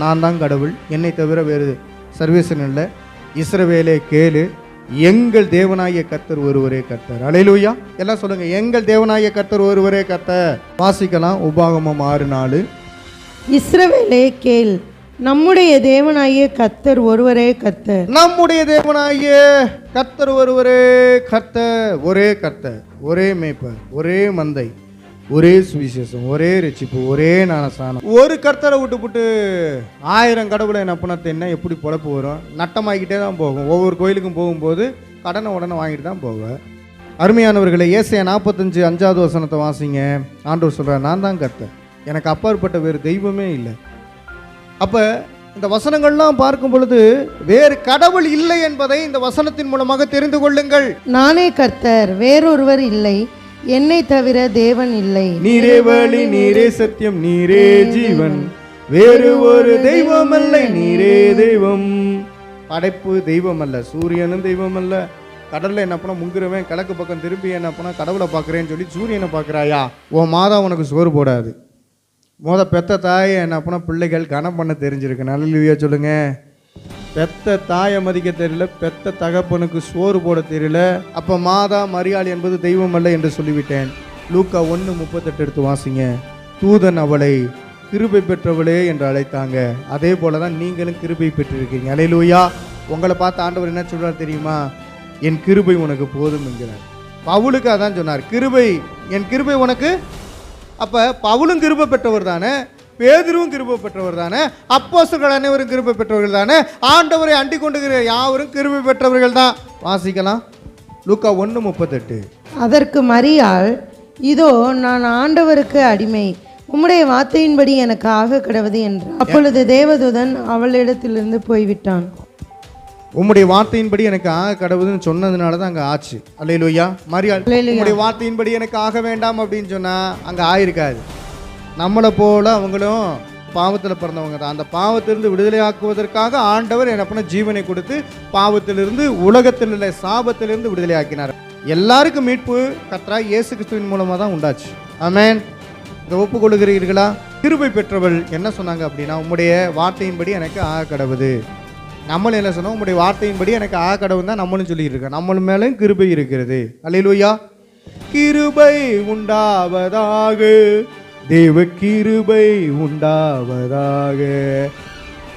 நான் தான் கடவுள், என்னை தவிர வேறு சர்வேசன் இல்லை, இஸ்ரவேலே கேளு, எங்கள் தேவனாகிய கர்த்தர் ஒருவரே கர்த்தர். அல்லேலூயா. எல்லாம் சொல்லுங்க, எங்கள் தேவனாகிய கர்த்தர் ஒருவரே கர்த்தர். வாசிக்கலாம். உபாகமம் 6:4. இஸ்ரவேலே கேள், நம்முடைய தேவனாகிய கர்த்தர் ஒருவரே கர்த்தர். நம்முடைய தேவனாகிய கர்த்தர் ஒருவரே கர்த்தர். ஒரே கர்த்தர், ஒரே மேய்ப்பர், ஒரே மந்தை, ஒரே சுவிசேஷம், ஒரே ரட்சிப்பு, ஒரே ஞானஸ்நானம். ஒரு கர்த்தரை விட்டுப்புட்டு 1000 கடவுளை என்ன பண்ணத்தை என்ன எப்படி பொழப்பு வரும்? நட்டமாகிக்கிட்டே தான் போகும். ஒவ்வொரு கோயிலுக்கும் போகும்போது கடனை உடனே வாங்கிட்டு தான் போவேன். அருமையானவர்களை, ஏசாயா 45:5 வாசிங்க. ஆண்டவர் சொல்கிறார், நான் தான் கர்த்தர், எனக்கு அப்பாற்பட்ட வேறு தெய்வமே இல்லை. அப்போ இந்த வசனங்கள்லாம் பார்க்கும் பொழுது வேறு கடவுள் இல்லை என்பதை இந்த வசனத்தின் மூலமாக தெரிந்து கொள்ளுங்கள். நானே கர்த்தர், வேறொருவர் இல்லை, என்னை தவிர தேவன் இல்லை. நீரே வழி, நீரே சத்தியம், நீரே ஜீவன், வேறு ஒரு தெய்வம் அல்ல, நீரே தெய்வம். படைப்பு தெய்வம் அல்ல, சூரியனும் தெய்வம் அல்ல. கடல்ல என்ன பண்ண முங்குறவன் கிழக்கு பக்கம் திரும்பி என்ன பண்ண கடவுளை பார்க்குறேன்னு சொல்லி சூரியனை பார்க்குறாயா? உன் மாதா உனக்கு சோறு போடாது. பெத்த தாயை என்ன பண்ண பிள்ளைகள் கனம் பண்ண தெரிஞ்சிருக்கு. நல்ல சொல்லுங்க. பெத்த தாயை மதிக்க தெரியல, பெத்த தகப்பனுக்கு சோறு போட தெரியல. அப்போ மாதா மரியாள் என்பது தெய்வம் அல்ல என்று சொல்லிவிட்டேன். லூக்கா 1:38 எடுத்து வாசிங்க. தூதன் அவளை கிருபை பெற்றவளே என்று அழைத்தாங்க. அதே போல தான் நீங்களும் கிருபை பெற்றிருக்கீங்க. அல்லேலூயா. உங்களை பார்த்து ஆண்டவர் என்ன சொல்றார் தெரியுமா? என் கிருபை உனக்கு போதும் என்கிறார். பவுலுக்கு அதான் சொன்னார், கிருபை, என் கிருபை உனக்கு. அப்போ பவுலும் கிருபை பெற்றவர் தானே, பேதுருவும் கிருபை பெற்றவர் தானே, அப்போஸ்தலர்கள் அனைவரும் கிருபை பெற்றவர்கள் தானே, ஆண்டவரை அண்டிக் கொண்டுகிற யாவரும் கிருபை பெற்றவர்கள் தான். வாசிக்கலாம். லூக்கா 1:38. அதற்கு மரியாள், இதோ நான் ஆண்டவருக்கு அடிமை, உம்முடைய வார்த்தையின்படி எனக்கு ஆக கிடவது என்றார். அப்பொழுது தேவதூதன் அவளிடத்திலிருந்து போய்விட்டான். உம்முடைய வார்த்தையின்படி எனக்கு ஆக கடவுதுன்னு சொன்னதுனால தான் அங்கே ஆச்சு. அல்லேலூயா. மரியாள் உம்முடைய வார்த்தையின்படி எனக்கு ஆக வேண்டாம் அப்படின்னு சொன்னால் அங்கே ஆயிருக்காது. நம்மளை போல அவங்களும் பாவத்தில் பிறந்தவங்க தான். அந்த பாவத்திலிருந்து விடுதலை ஆக்குவதற்காக ஆண்டவர் என்ன பண்ண ஜீவனை கொடுத்து பாவத்திலிருந்து, உலகத்தில் உள்ள சாபத்திலிருந்து விடுதலை ஆக்கினார். எல்லாருக்கும் மீட்பு கர்த்தராகிய இயேசு கிறிஸ்துவின் மூலமாக தான் உண்டாச்சு. ஆமென். இதை ஒப்புக்கொள்கிறீர்களா? கிருபை பெற்றவள் என்ன சொன்னாங்க அப்படின்னா, உம்முடைய வார்த்தையின்படி எனக்கு ஆக கடவுது. நம்மளும் என்ன சொன்னோம்? உங்களுடைய வார்த்தையின்படி எனக்கு ஆக கடவுள் தான் நம்மளும் சொல்லிட்டு இருக்கோம். நம்மளும் மேலும் கிருபை இருக்கிறது. அல்லேலூயா. கிருபை உண்டாவதாக, தேவ கிருபை உண்டாவதாக.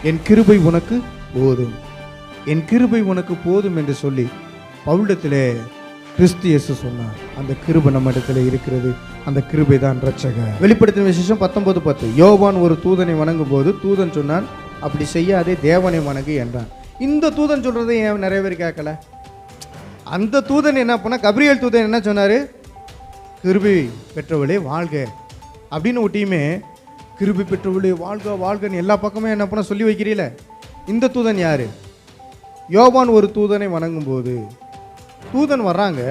என் கிருபை உனக்கு போதும், என் கிருபை உனக்கு போதும் என்று சொல்லி பவுலிடத்திலே கிறிஸ்து இயேசு சொன்னார். அந்த கிருபை நம்ம இடத்துல இருக்கிறது. அந்த கிருபை தான் ரட்சகர். வெளிப்படுத்தின விசேஷம் 19:10. யோவான் ஒரு தூதனை வணங்கும் போது தூதன் சொன்னான், அப்படி செய்யாதே, தேவனை வணங்கு என்றான். இந்த தூதன் சொல்றதை ஏன் நிறைய பேர் கேட்கல? அந்த தூதன் என்ன பண்ண, கபிரியேல் தூதன் என்ன சொன்னாரு? கிருபை பெற்றவளே வாழ்க அப்படின்னு ஒட்டியுமே கிருபை பெற்றவளே வாழ்க வாழ்கன்னு எல்லா பக்கமும் என்ன பண்ண சொல்லி வைக்கிறீல. இந்த தூதன் யாரு? யோவான் ஒரு தூதனை வணங்கும் போது தூதன் வர்றாங்க.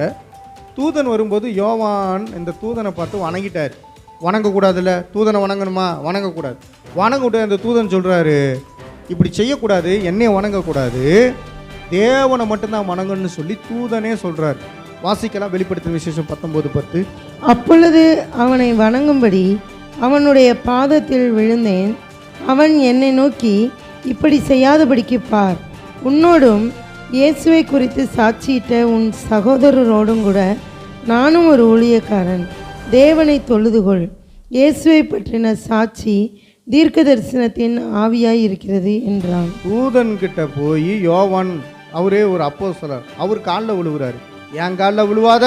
தூதன் வரும்போது யோவான் இந்த தூதனை பார்த்து வணங்கிட்டார். வணங்கக்கூடாதுல்ல, தூதனை வணங்கணுமா? வணங்கக்கூடாது. வணங்கக்கூடாது. அந்த தூதன் சொல்கிறாரு, இப்படி செய்யக்கூடாது, என்னைய வணங்கக்கூடாது, தேவனை மட்டும்தான் வணங்கணும்னு சொல்லி தூதனே சொல்கிறார். வாசிக்கலாம். வெளிப்படுத்தின விசேஷம் 19:10. அப்பொழுது அவனை வணங்கும்படி அவனுடைய பாதத்தில் விழுந்தேன். அவன் என்னை நோக்கி, இப்படி செய்யாதபடிக்கு பார், உன்னோடும் இயேசுவை குறித்து சாட்சியிட்ட உன் சகோதரரோடும் கூட நானும் ஒரு ஊழியக்காரன். தேவனை தொழுதுகொள். இயேசுவை பற்றின சாட்சி தீர்க்க தரிசனத்தின் ஆவியாய் இருக்கிறது என்றான். தூதன் கிட்ட போய் யோவான், அவரே ஒரு அப்போஸ்தலர், அவர் காலில் விழுவுறாரு. என் காலில் விழுவாத,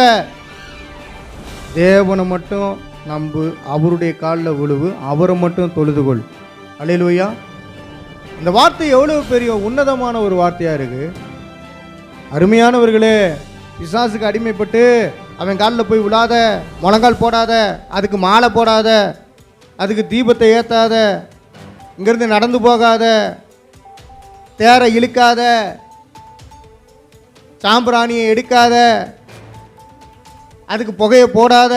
தேவனை மட்டும் நம்பு, அவருடைய காலில் விழுவு, அவரை மட்டும் தொழுதுகொள். அல்லேலூயா. இந்த வார்த்தை எவ்வளவு பெரிய உன்னதமான ஒரு வார்த்தையா இருக்கு. அருமையானவர்களே, பிசாசுக்கு அடிமைப்பட்டு அவன் காலில் போய் விழாத, முழங்கால் போடாத, அதுக்கு மாலை போடாத, அதுக்கு தீபத்தை ஏற்றாத, இங்கேருந்து நடந்து போகாத, தேரை இழுக்காத, சாம்பிராணியை எடுக்காத, அதுக்கு புகையை போடாத,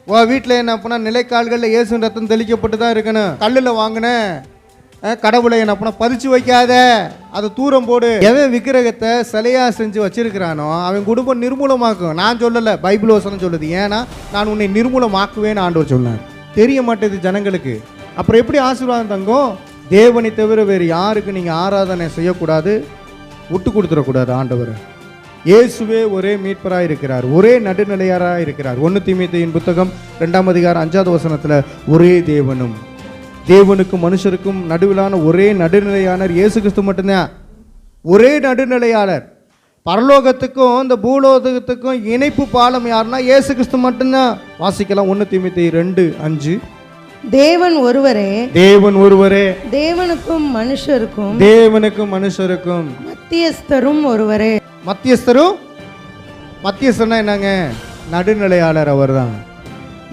உன் வீட்டில் என்ன பண்ணால் நிலைக்கால்களில் இயேசு ரத்தம் தெளிக்கப்பட்டு தான் இருக்கணும். கல்லில் வாங்கின கடவுளை என்ன பண்ண பதிச்சு வைக்காத, அதை தூரம் போடு. எவன் விக்கிரகத்தை சிலையாக செஞ்சு வச்சிருக்கிறானோ அவன் குடும்பம் நிர்மூலமாக்கும். நான் சொல்லலை, பைபிள் வசனம் சொல்லுது. ஏன்னா நான் உன்னை நிர்மூலமாக்குவேன்னு ஆண்டவர் சொன்னார். தெரிய மாட்டேது ஜனங்களுக்கு. அப்புறம் எப்படி ஆசீர்வாதம் தங்கும்? தேவனை தவிர வேறு யாருக்கு நீங்கள் ஆராதனை செய்யக்கூடாது, விட்டு கொடுத்துடக்கூடாது. ஆண்டவர் இயேசுவே ஒரே மீட்பராக இருக்கிறார், ஒரே நடுநிலையாராக இருக்கிறார். 1 தீமோத்தேயுவின் புத்தகம் 2ஆம் அதிகாரம் 5ஆவது வசனத்தில் ஒரே தேவனும் தேவனுக்கும் மனுஷருக்கும் நடுவிலான ஒரே நடுநிலையாளர் இயேசு கிறிஸ்து மட்டும்தான். ஒரே நடுநிலையாளர். பரலோகத்துக்கும் இந்த பூலோகத்துக்கும் இணைப்பு பாலம் யாருன்னா இயேசு கிறிஸ்து மட்டும்தான். வாசிக்கலாம் 1 தீமோத்தேயு 2:5. தேவன் ஒருவரே, தேவன் ஒருவரே, தேவனுக்கும் மனுஷருக்கும் மனுஷருக்கும் மத்தியஸ்தரும் ஒருவரே. மத்தியஸ்தர்னா என்னங்க? நடுநிலையாளர் அவர்தான்.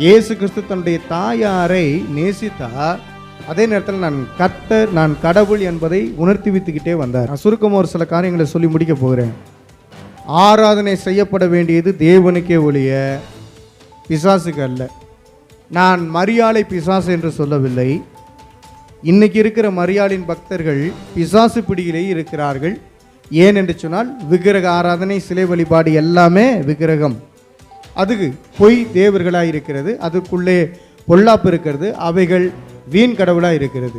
இயேசு கிறிஸ்து தன்னுடைய தாயாரை நேசித்தார், அதே நேரத்தில் நான் கர்த்தர், நான் கடவுள் என்பதை உணர்த்தி வைத்துக்கிட்டே வந்தார். நான் சுருக்கமாக ஒரு சில காரியங்களை சொல்லி முடிக்க போகிறேன். ஆராதனை செய்யப்பட வேண்டியது தேவனுக்கே ஒழிய பிசாசுக்கு அல்ல. நான் மரியாளை பிசாசு என்று சொல்லவில்லை. இன்னைக்கு இருக்கிற மரியாளின் பக்தர்கள் பிசாசு பிடியிலே இருக்கிறார்கள். ஏன் என்று சொன்னால் விக்கிரக ஆராதனை, சிலை வழிபாடு எல்லாமே விக்கிரகம். அதுக்கு பொய் தேவர்களாக இருக்கிறது, அதுக்குள்ளே பொல்லாப்பு இருக்கிறது, அவைகள் வீண் கடவுளாக இருக்கிறது.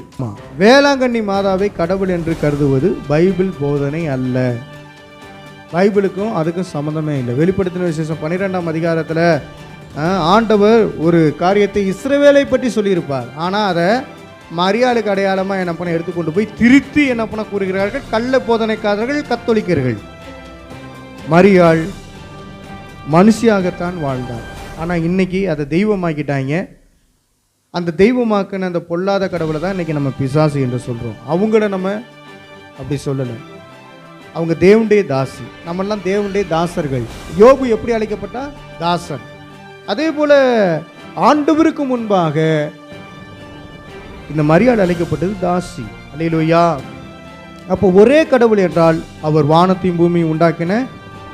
வேளாங்கண்ணி மாதாவை கடவுள் என்று கருதுவது பைபிள் போதனை அல்ல. பைபிளுக்கும் அதுக்கும் சம்மந்தமே இல்லை. வெளிப்படுத்தின விசேஷம் 12ஆம் அதிகாரத்தில் ஆண்டவர் ஒரு காரியத்தை இஸ்ரவேலை பற்றி சொல்லியிருப்பார். ஆனால் அதை மரியாளுக்கு அடையாளமாக என்ன பண்ண எடுத்துக்கொண்டு போய் திருத்தி என்ன பண்ண கூறுகிறார்கள்? கள்ள போதனைக்காரர்கள், கத்தோலிக்கர்கள். மரியாள் மனுஷியாகத்தான் வாழ்ந்தார், ஆனால் இன்னைக்கு அதை தெய்வமாக்கிட்டாங்க. அந்த தெய்வமாக்குன அந்த பொல்லாத கடவுளை தான் இன்னைக்கு நம்ம பிசாசு என்று சொல்கிறோம். அவங்கள நம்ம அப்படி சொல்லலை. அவங்க தேவனுடைய தாசி, நம்மெல்லாம் தேவனுடைய தாசர்கள். யோபு எப்படி அழைக்கப்பட்டா? தாசன். அதே போல ஆண்டவருக்கு முன்பாக இந்த மரியாள் அழைக்கப்பட்டது தாசி. அல்லேலூயா. அப்போ ஒரே கடவுள் என்றால் அவர் வானத்தையும் பூமியும் உண்டாக்கின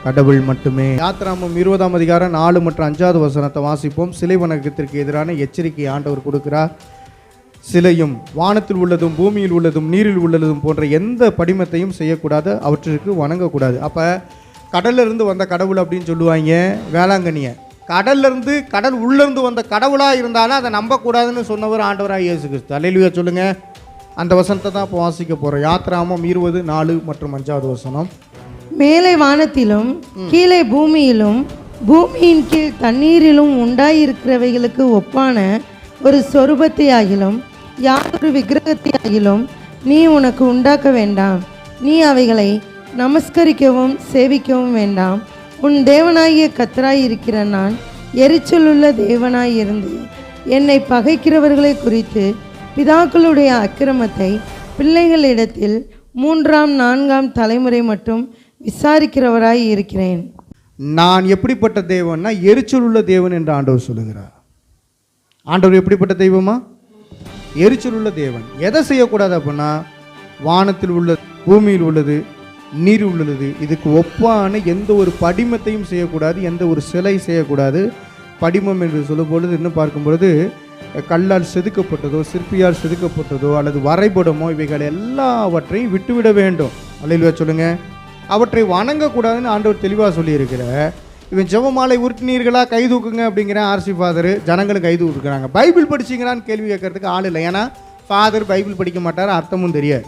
கடவுள் மட்டுமே. யாத்ராமம் 20ஆம் அதிகாரம் 4 மற்றும் 5வது வசனத்தை வாசிப்போம். சிலை வணக்கத்திற்கு எதிரான எச்சரிக்கை ஆண்டவர் கொடுக்கிறார். சிலையும் வானத்தில் உள்ளதும் பூமியில் உள்ளதும் நீரில் உள்ளதும் போன்ற எந்த படிமத்தையும் செய்யக்கூடாது, அவற்றிற்கு வணங்கக்கூடாது. அப்போ கடல்லிருந்து வந்த கடவுள் அப்படின்னு சொல்லுவாங்க வேளாங்கண்ணியை. கடல்லிருந்து, கடல் உள்ளிருந்து வந்த கடவுளாக இருந்தாலும் அதை நம்பக்கூடாதுன்னு சொன்னவர் ஆண்டவராக இயேசு கிறிஸ்து. அல்லேலூயா சொல்லுங்க. அந்த வசனத்தை தான் இப்போ வாசிக்க போகிறோம். யாத்ராமம் 20:4 மற்றும் 5வது வசனம். மேலே வானத்திலும் கீழே பூமியிலும் பூமியின் கீழ் தண்ணீரிலும் உண்டாயிருக்கிறவைகளுக்கு ஒப்பான ஒரு சொரூபத்தை ஆகிலும் யாதொரு விக்கிரகத்தை ஆகிலும் நீ உனக்கு உண்டாக்க வேண்டாம். நீ அவைகளை நமஸ்கரிக்கவும் சேவிக்கவும் வேண்டாம். உன் தேவனாகிய கர்த்தராய் இருக்கிற நான் எரிச்சலுள்ள தேவனாய் இருந்து என்னை பகைக்கிறவர்களை குறித்து பிதாக்களுடைய அக்கிரமத்தை பிள்ளைகளிடத்தில் 3ஆம் 4ஆம் தலைமுறை மட்டும் விசாரிக்கிறவராய் இருக்கிறேன். நான் எப்படிப்பட்ட தேவன்னா எரிச்சல் உள்ள தேவன் என்று ஆண்டவர் சொல்லுகிறார். ஆண்டவர் எப்படிப்பட்ட தெய்வமா? எரிச்சல் உள்ள தேவன். எதை செய்யக்கூடாது அப்படின்னா வானத்தில் உள்ள, பூமியில் உள்ளது, நீர் உள்ளது, இதுக்கு ஒப்பான எந்த ஒரு படிமத்தையும் செய்யக்கூடாது, எந்த ஒரு சிலை செய்யக்கூடாது. படிமம் என்று சொல்லும் பொழுது இன்னும் பார்க்கும் பொழுது கல்லால் செதுக்கப்பட்டதோ, சிற்பியால் செதுக்கப்பட்டதோ அல்லது வரைபடமோ இவைகள் எல்லாவற்றையும் விட்டுவிட வேண்டும். அல்லேலூயா சொல்லுங்க. அவற்றை வணங்கக்கூடாதுன்னு ஆண்டவர் தெளிவாக சொல்லியிருக்கிற. இவன் ஜெபமாலை உருட்டினீர்களா கை தூக்குங்க அப்படிங்கிற ஆர்சி ஃபாதர் ஜனங்களும் கை தூக்குறாங்க. பைபிள் படிச்சிங்களான்னு கேள்வி கேட்கறதுக்கு ஆள் இல்லை. ஏன்னா ஃபாதர் பைபிள் படிக்க மாட்டார், அர்த்தமும் தெரியாது.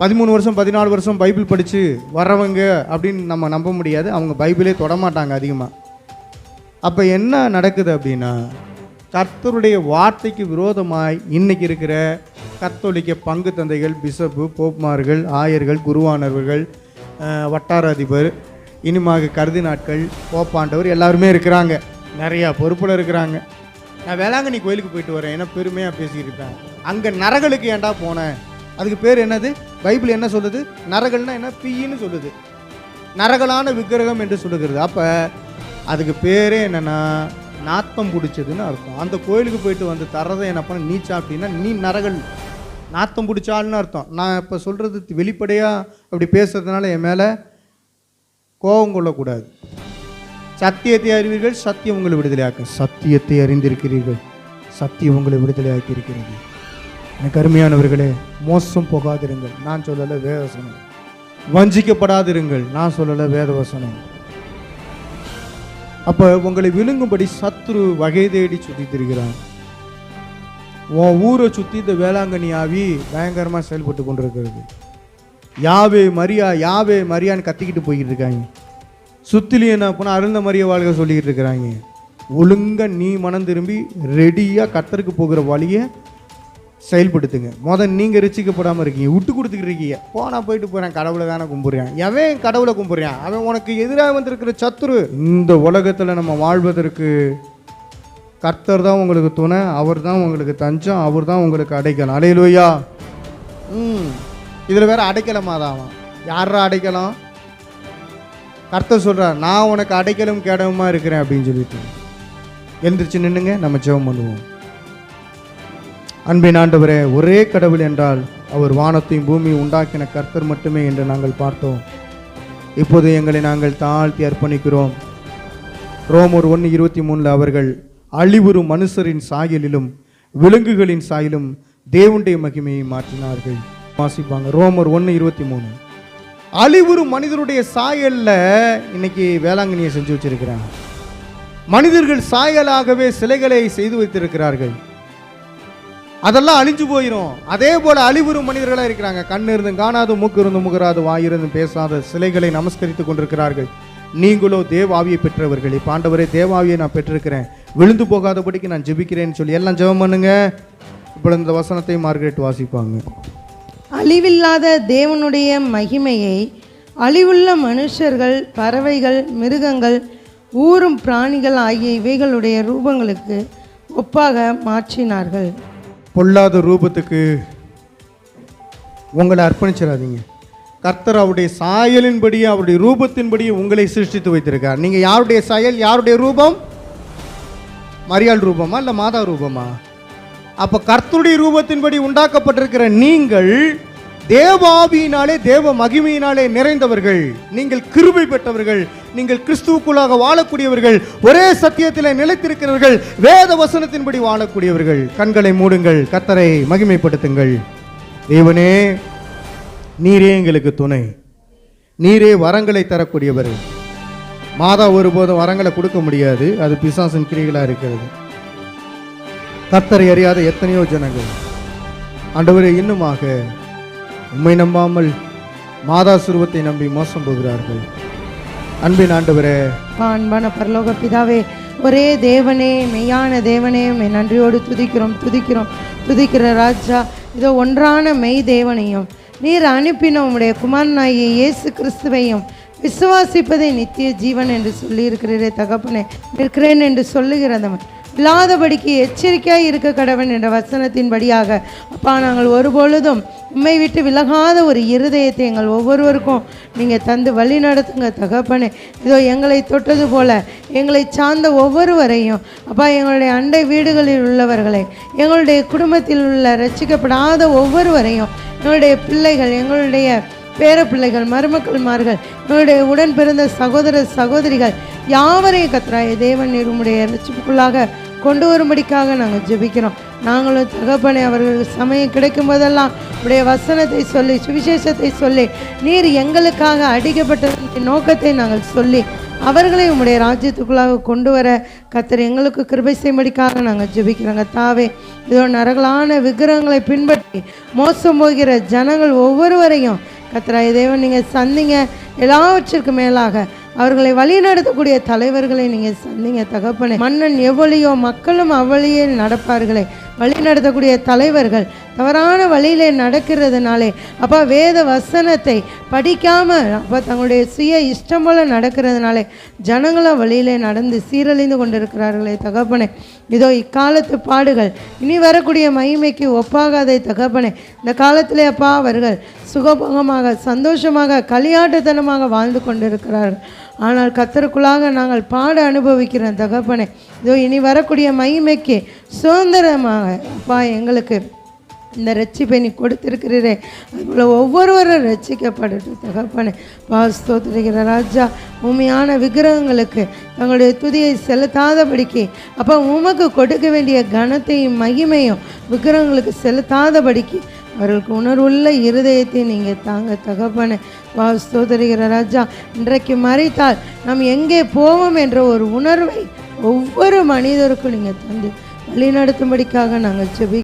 13 வருஷம் 14 வருஷம் பைபிள் படித்து வர்றவங்க அப்படின்னு நம்ம நம்ப முடியாது. அவங்க பைபிளே தொடமாட்டாங்க அதிகமாக. அப்போ என்ன நடக்குது அப்படின்னா கர்த்தருடைய வார்த்தைக்கு விரோதமாய் இன்னைக்கு இருக்கிற கத்தோலிக்க பங்கு தந்தைகள், பிஷப்பு, போப்மார்கள், ஆயர்கள், குருவானவர்கள், வட்டார அதிபர், இனிமாக கருதி நாட்கள், போப்பாண்டவர் எல்லாருமே இருக்கிறாங்க. நிறையா பொறுப்பில் இருக்கிறாங்க. நான் வேளாங்கண்ணி கோயிலுக்கு போயிட்டு வரேன், ஏன்னா பெருமையாக பேசிக்கிட்டு இருப்பேன். அங்கே நரகளுக்கு ஏன்டா போனேன்? அதுக்கு பேர் என்னது? பைபிள் என்ன சொல்லுது? நரகல்னா என்ன? பீயின்னு சொல்லுது. நரகலான விக்கிரகம் என்று சொல்லுகிறது. அப்போ அதுக்கு பேரே என்னென்னா நாத்தம் பிடிச்சதுன்னு அர்த்தம். அந்த கோயிலுக்கு போயிட்டு வந்து தர்றதை என்ன பண்ண நீச்சா அப்படின்னா நீ நரகல், நாத்தம் பிடிச்சாள்னு அர்த்தம். நான் இப்போ சொல்கிறது வெளிப்படையாக அப்படி பேசுறதுனால என் மேலே கோபம் கொள்ளக்கூடாது. சத்தியத்தை அறிவீர்கள், சத்தியம் உங்களை விடுதலையாக்க. சத்தியத்தை அறிந்திருக்கிறீர்கள், சத்தியம் உங்களை விடுதலையாக்கி இருக்கிறது. எனக்கு அருமையானவர்களே, மோசம் போகாதிருங்கள், நான் சொல்லலை வேதவசனம். வஞ்சிக்கப்படாதிருங்கள், நான் சொல்லலை வேதவசனம். அப்போ உங்களை விழுங்கும்படி சத்துரு வகை தேடி சுற்றி திரிகிறான். உன் ஊரை சுற்றி இந்த வேளாங்கண்ணி ஆவி பயங்கரமாக செயல்பட்டு கொண்டிருக்கிறது. யாவே மரியா யாவே மரியான்னு கத்திக்கிட்டு போய்கிட்டு இருக்காங்க. சுற்றிலையும் என்ன போனால் அருந்த மரிய வாழ்க்கை சொல்லிக்கிட்டு இருக்கிறாங்க. ஒழுங்காக நீ மனம் திரும்பி ரெடியாக கர்த்தருக்கு போகிற வழியை செயல்படுத்துங்க. நீங்கள் ரசிக்கப்படாமல் இருக்கீங்க, விட்டு கொடுத்துக்கிட்டு இருக்கீங்க. போனால் போயிட்டு போகிறேன், கடவுளை தானே கும்பிட்றேன். எவன் கடவுளை கும்பிட்றான்? அவன் உனக்கு எதிராக வந்திருக்கிற சத்துரு. இந்த உலகத்தில் நம்ம வாழ்வதற்கு கர்த்தர் தான் உங்களுக்கு துணை, அவர் தான் உங்களுக்கு தஞ்சம், அவர் தான் உங்களுக்கு அடைக்கலம். அல்லேலூயா. இதில் வேற அடைக்கலமாதான். யாரா அடைக்கலம்? கர்த்தர் சொல்கிறார், நான் உனக்கு அடைக்கலும் கேடவுமா இருக்கிறேன் அப்படின்னு சொல்லிட்டு. எழுந்திரிச்சு நின்னுங்க, நம்ம ஜெபம் பண்ணுவோம். அன்பின் ஆண்டவரே, ஒரே கடவுள் என்றால் அவர் வானத்தையும் பூமியை உண்டாக்கின கர்த்தர் மட்டுமே என்று நாங்கள் பார்த்தோம். இப்போது எங்களை நாங்கள் தாழ்த்தி அர்ப்பணிக்கிறோம். ரோமர் 1:23 அவர்கள் அழிவுறும் மனுஷரின் சாயலிலும் விலங்குகளின் சாயலும் தேவனுடைய மகிமையை மாற்றினார்கள். வாசிப்பாங்க ரோமர் 1:23. அழிவுறும் மனிதருடைய சாயல்ல இன்னைக்கு வேளாங்கண்ணியை செஞ்சு வச்சிருக்கிறாங்க. மனிதர்கள் சாயலாகவே சிலைகளை செய்து வைத்திருக்கிறார்கள். அதெல்லாம் அழிஞ்சு போயிடும். அதே போல அழிவுறும் மனிதர்களாக இருக்கிறாங்க. கண்ணு இருந்தும் காணாது, மூக்கு இருந்தும் முகராது, வாயிருந்தும் பேசாத சிலைகளை நமஸ்கரித்துக் கொண்டிருக்கிறார்கள். நீங்களோ தேவாவியை பெற்றவர்கள். இப்போ ஆண்டவரே, தேவாவியை நான் பெற்றிருக்கிறேன், விழுந்து போகாதபடிக்கு நான் ஜெபிக்கிறேன்னு சொல்லி எல்லாம் ஜெபம் பண்ணுங்க. இப்போ இந்த வசனத்தை மார்கரெட் வாசிப்பாங்க. அழிவில்லாத தேவனுடைய மகிமையை அழிவுள்ள மனுஷர்கள், பறவைகள், மிருகங்கள், ஊரும் பிராணிகள் ஆகிய இவைகளுடைய ரூபங்களுக்கு ஒப்பாக மாற்றினார்கள். பொல்லாத ரூபத்துக்கு உங்களை அர்ப்பணிச்சிடாதீங்க. கர்த்தர் அவருடைய சாயலின்படி, அவருடைய ரூபத்தின்படி உங்களை சிருஷ்டித்து வைத்திருக்கார். நீங்கள் யாருடைய சாயல், யாருடைய ரூபம்? மரியாள் ரூபமா இல்லை மாதா ரூபமா? அப்போ கர்த்தருடைய ரூபத்தின்படி உண்டாக்கப்பட்டிருக்கிற நீங்கள் தேவாவியினாலே, தேவ மகிமையினாலே நிறைந்தவர்கள். நீங்கள் கிருபை பெற்றவர்கள். நீங்கள் கிறிஸ்துவுக்குள்ளாக வாழக்கூடியவர்கள். ஒரே சத்தியத்தில் நிலைத்திருக்கிறவர்கள். வேத வசனத்தின்படி வாழக்கூடியவர்கள். கண்களை மூடுங்கள், கர்த்தரை மகிமைப்படுத்துங்கள். தேவனே, நீரே எங்களுக்கு துணை, நீரே வரங்களை தரக்கூடியவர். மாதா ஒருபோதும் வரங்களை கொடுக்க முடியாது, அது பிசாசின் கிரியைகளாக இருக்கிறது. கர்த்தரை அறியாத எத்தனையோ ஜனங்கள் ஆண்டவரே இன்னுமாக உம்மை நம்பாமல் மாதா சுரூபத்தை நம்பி மோசம் போகிறார்கள். அன்பின் ஆண்டவரே, அன்பான பரலோக பிதாவே, ஒரே தேவனே, மெய்யான தேவனே, நன்றியோடு துதிக்கிற ராஜா, இதோ ஒன்றான மெய் தேவனையும் நீர் அனுப்பின உம்முடைய குமாரனாகிய இயேசு கிறிஸ்துவையும் விசுவாசிப்பதை நித்திய ஜீவன் என்று சொல்லியிருக்கிறீரே தகப்பனே. இருக்கிறேன் என்று சொல்லுகிறதவன் இல்லாதபடிக்கு எச்சரிக்கையாக இருக்க கடவன் என்ற வசனத்தின்படியாக அப்பா, நாங்கள் ஒருபொழுதும் உம்மை விட்டு விலகாத ஒரு இருதயத்தை எங்கள் ஒவ்வொருவருக்கும் நீங்கள் தந்து வழி நடத்துங்க தகப்பனே. இதோ எங்களை தொட்டது போல எங்களை சார்ந்த ஒவ்வொருவரையும் அப்பா, எங்களுடைய அண்டை வீடுகளில் உள்ளவர்களை, எங்களுடைய குடும்பத்தில் உள்ள ரட்சிக்கப்படாத ஒவ்வொருவரையும், எங்களுடைய பிள்ளைகள், எங்களுடைய பேர பிள்ளைகள், மருமக்கள்மார்கள், எங்களுடைய உடன் பிறந்த சகோதர சகோதரிகள் யாவரையும் கர்த்தராகிய தேவன் நீர் உம்முடைய ரட்சிப்புக்குள்ளாக கொண்டு வரும்படிக்காக நாங்கள் ஜெபிக்கிறோம். நாங்களும் தகப்பனே, அவர்களுக்கு சமயம் கிடைக்கும் போதெல்லாம் உடைய வசனத்தை சொல்லி, சுவிசேஷத்தை சொல்லி, நீர் எங்களுக்காக அடிக்கப்பட்ட நோக்கத்தை நாங்கள் சொல்லி அவர்களை உம்முடைய ராஜ்யத்துக்குள்ளாக கொண்டு வர கர்த்தர் எங்களுக்கு கிருபை செய்யும்படிக்காக நாங்கள் ஜெபிக்கிறோங்க. தாவே, இதோ நரகலான விக்கிரகங்களை பின்பற்றி மோசம் போகிற ஜனங்கள் ஒவ்வொருவரையும் கர்த்தராகிய தேவன் நீங்கள் சந்திங்க. எல்லாவற்றிற்கு மேலாக அவர்களை வழி நடத்தக்கூடிய தலைவர்களை நீங்கள் சந்திங்க தகப்பனே. மன்னன் எவ்வளியோ மக்களும் அவ்வளியே நடப்பார்களே. வழி நடத்தக்கூடிய தலைவர்கள் தவறான வழியிலே நடக்கிறதுனாலே அப்பா, வேத வசனத்தை படிக்காமல் அப்பா தங்களுடைய சுய இஷ்டம் போல நடக்கிறதுனாலே ஜனங்களும் வழியிலே நடந்து சீரழிந்து கொண்டிருக்கிறார்களே தகப்பனே. இதோ இக்காலத்து பாடுகள் இனி வரக்கூடிய மகிமைக்கு ஒப்பாகாதே தகப்பனே. இந்த காலத்திலே அப்பா அவர்கள் சுகபோகமாக, சந்தோஷமாக, களியாட்டுத்தனமாக வாழ்ந்து கொண்டிருக்கிறார்கள். ஆனால் கர்த்தருக்குள்ளாக நாங்கள் பாட அனுபவிக்கிறோம் தகப்பனே. இதோ இனி வரக்கூடிய மகிமைக்கு சுதந்திரமாக அப்பா எங்களுக்கு இந்த ரட்சிப்பை நீ கொடுத்திருக்கிறீரே, அதுபோல் ஒவ்வொருவரும் ரட்சிக்கப்படட்டும் தகப்பனே. ஸ்தோத்திரிக்கிற ராஜா, உண்மையான விக்கிரகங்களுக்கு தங்களுடைய துதியை செலுத்தாதபடிக்கு அப்போ உமக்கு கொடுக்க வேண்டிய கனத்தையும் மகிமையும் விக்கிரகங்களுக்கு செலுத்தாதபடிக்கு அவர்களுக்கு உணர்வுள்ள இருதயத்தை நீங்கள் தாங்க தகப்பனே. ஸ்தோத்திரிக்கிற ராஜா, இன்றைக்கு மறித்தால் நாம் எங்கே போவோம் என்ற ஒரு உணர்வை ஒவ்வொரு மனிதருக்கும் நீங்கள் தந்து வழி நடத்தும்படிக்காக நாங்கள் ஜெபி